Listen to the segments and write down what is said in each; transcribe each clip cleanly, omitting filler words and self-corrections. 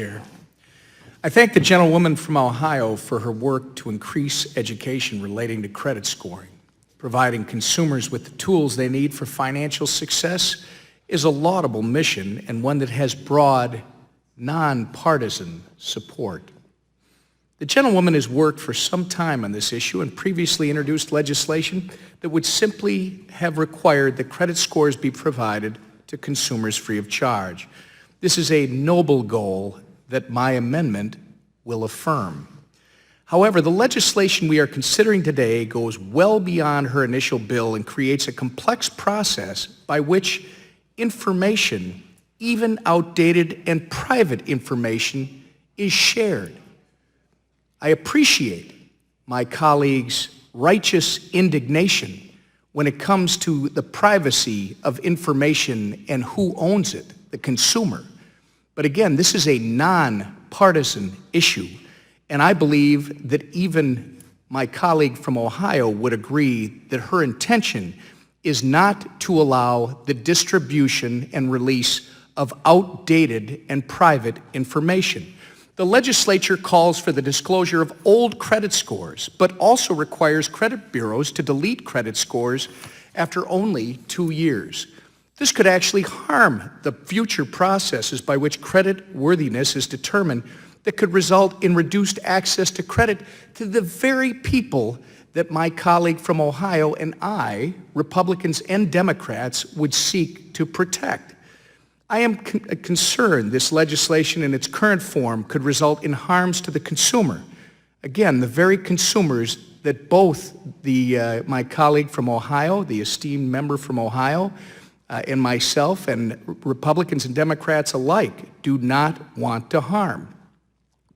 Chair. I thank the gentlewoman from Ohio for her work to increase education relating to credit scoring. Providing consumers with the tools they need for financial success is a laudable mission and one that has broad, nonpartisan support. The gentlewoman has worked for some time on this issue and previously introduced legislation that would simply have required that credit scores be provided to consumers free of charge. This is a noble goal that my amendment will affirm. However, the legislation we are considering today goes well beyond her initial bill and creates a complex process by which information, even outdated and private information, is shared. I appreciate my colleagues' righteous indignation when it comes to the privacy of information and who owns it, the consumer. But again, this is a nonpartisan issue, and I believe that even my colleague from Ohio would agree that her intention is not to allow the distribution and release of outdated and private information. The legislature calls for the disclosure of old credit scores, but also requires credit bureaus to delete credit scores after only 2 years. This could actually harm the future processes by which credit worthiness is determined that could result in reduced access to credit to the very people that my colleague from Ohio and I, Republicans and Democrats, would seek to protect. I am concerned this legislation in its current form could result in harms to the consumer. Again, the very consumers that both my colleague from Ohio, the esteemed member from Ohio, and myself and Republicans and Democrats alike do not want to harm.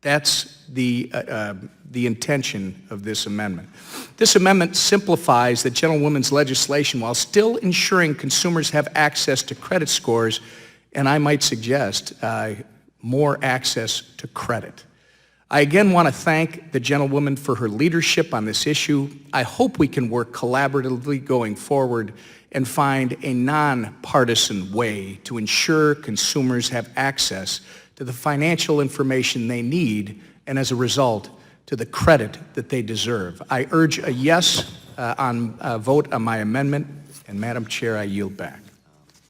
That's the intention of this amendment. This amendment simplifies the gentlewoman's legislation while still ensuring consumers have access to credit scores, and I might suggest more access to credit. I again want to thank the gentlewoman for her leadership on this issue. I hope we can work collaboratively going forward and find a nonpartisan way to ensure consumers have access to the financial information they need and, as a result, to the credit that they deserve. I urge a yes vote on my amendment, and Madam Chair, I yield back.